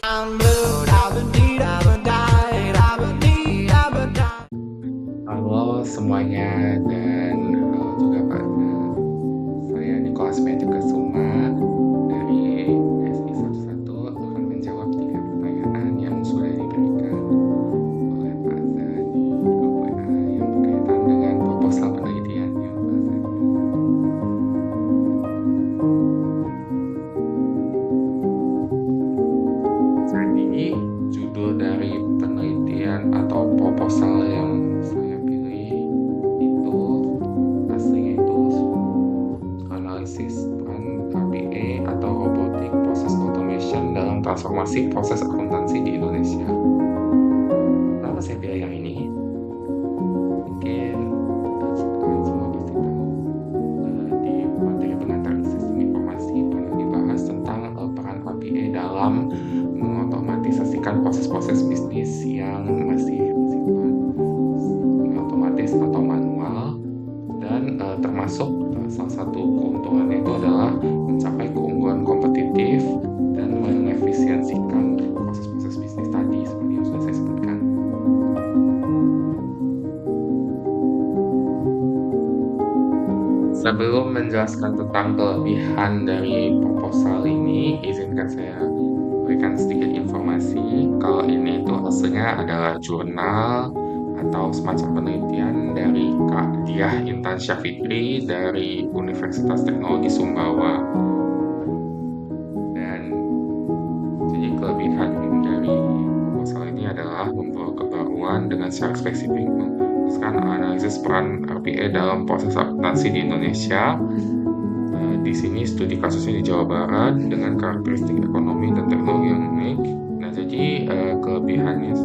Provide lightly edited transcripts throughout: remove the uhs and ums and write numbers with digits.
Halo semuanya dan halo juga partner. Saya Nicholas Peter Kesuma dari SI11 akan menjawab 3 pertanyaan yang sudah diberikan oleh Pak Zani di grup WA yang berkaitan dengan proposal penelitian yang Pak Zani. Jadi judul dari penelitian atau proposal yang saya pilih itu aslinya itu analisis peran RPA atau Robotic Process Automation dalam transformasi proses akuntansi di Indonesia. Kenapa saya pilih yang ini? Mungkin kalian semua pasti tahu di materi pengantar sistem informasi pernah dibahas tentang peran RPA dalam mengotomatisasikan proses-proses bisnis yang masih bersifat otomatis atau manual, dan termasuk salah satu keuntungannya itu adalah mencapai keunggulan kompetitif dan mengefisiensikan proses-proses bisnis tadi seperti yang sudah saya sebutkan. Sebelum menjelaskan tentang kelebihan dari proposal ini, izinkan saya berikan sedikit informasi kalau ini itu hasilnya adalah jurnal atau semacam penelitian dari Kak Diah Intan Syafitri dari Universitas Teknologi Sumbawa. Dan jadi kelebihan dari proposal ini adalah membawa kebaruan dengan secara spesifik memutuskan analisis peran RPA dalam proses akuntansi di Indonesia. Di sini studi kasusnya di Jawa Barat dengan karakteristik ekonomi dan teknologi yang unik. Nah, jadi kelebihannya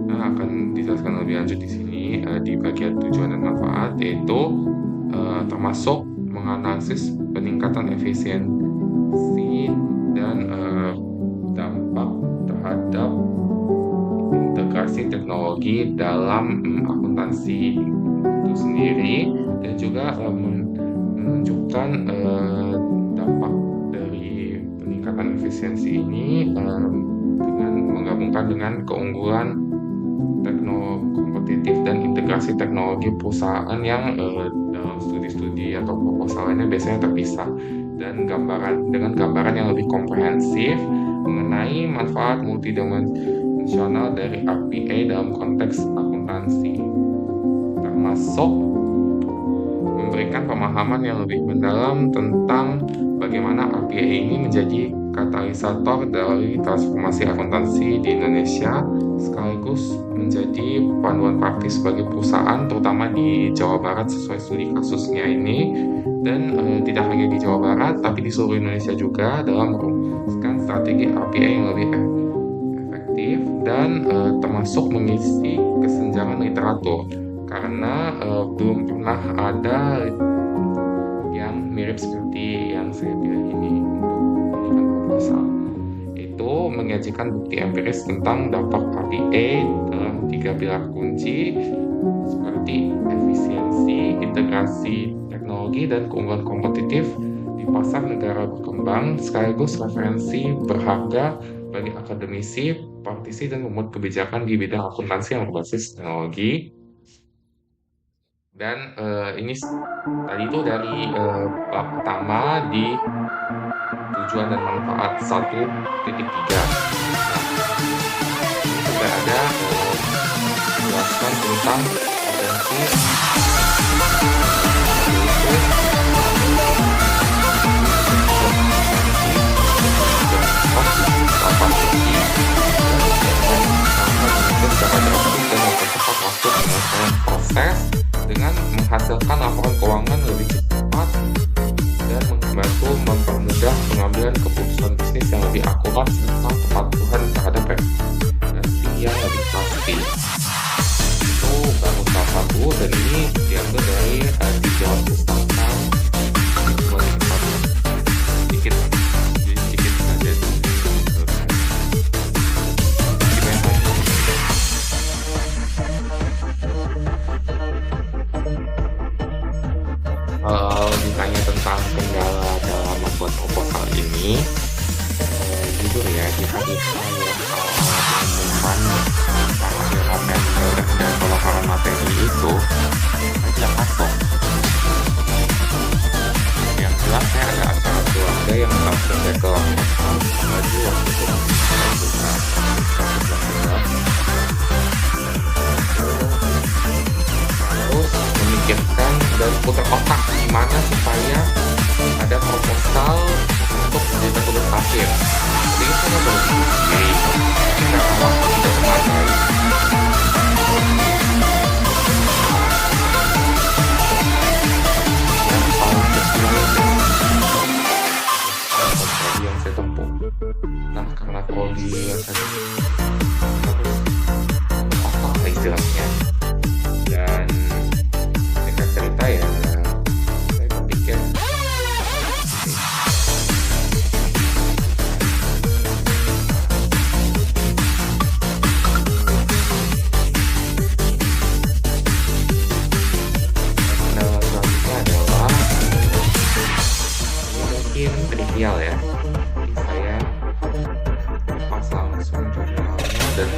akan dijelaskan lebih lanjut di sini di bagian tujuan dan manfaat, yaitu termasuk menganalisis peningkatan efisiensi dan dampak terhadap integrasi teknologi dalam akuntansi itu sendiri, dan juga menunjukkan dampak dari peningkatan efisiensi ini dengan menggabungkan dengan keunggulan kompetitif dan integrasi teknologi perusahaan yang dalam studi-studi atau proposal lainnya biasanya terpisah, dan dengan gambaran yang lebih komprehensif mengenai manfaat multidimensional dari RPA dalam konteks akuntansi, termasuk memberikan pemahaman yang lebih mendalam tentang bagaimana RPA ini menjadi katalisator dari transformasi akuntansi di Indonesia, sekaligus menjadi panduan praktis bagi perusahaan terutama di Jawa Barat sesuai studi kasusnya ini, dan tidak hanya di Jawa Barat tapi di seluruh Indonesia juga dalam merumuskan strategi RPA yang lebih efektif, dan termasuk mengisi kesenjangan literatur karena belum pernah ada yang mirip seperti yang saya pilih ini untuk memberikan proposal. Itu menyajikan bukti empiris tentang dampak RPA dalam 3 pilar kunci seperti efisiensi, integrasi teknologi, dan keunggulan kompetitif di pasar negara berkembang, sekaligus referensi berharga bagi akademisi, praktisi, dan pembuat kebijakan di bidang akuntansi yang berbasis teknologi. Dan ini tadi itu dari bab pertama di tujuan dan manfaat 1.3. Nah, ini sudah ada menjelaskan tentang potensi proses dengan menghasilkan laporan keuangan lebih cepat dan membantu mempermudah pengambilan keputusan bisnis yang lebih akurat serta kepatuhan terhadap rekomendasi yang lebih pasti. Itu baru salah satu, dan ini diambil dari tiga pustaka sedikit saja. Kalau ditanya tentang kendala dalam membuat proposal ini, jujur ya, kita itu ya pengumuman hasil November dan pelaporan materi itu saya tidak masuk. Yang jelas saya ada acara keluarga yang langsung saya ke baju waktu itu saya buka 2019 terus memikirkan dan putar otak gimana supaya ada proposal untuk jadi tugas akhir. Jadi itu saya berpikir karena waktu tidak memadai. Dan tahun sesuai prodi yang saya tempuh. Nah karena prodi yang saya harus apa istilahnya, dan singkat cerita ya saya berpikir selanjutnya adalah ini mungkin trivial ya, jadi saya pas langsung jurnalnya dan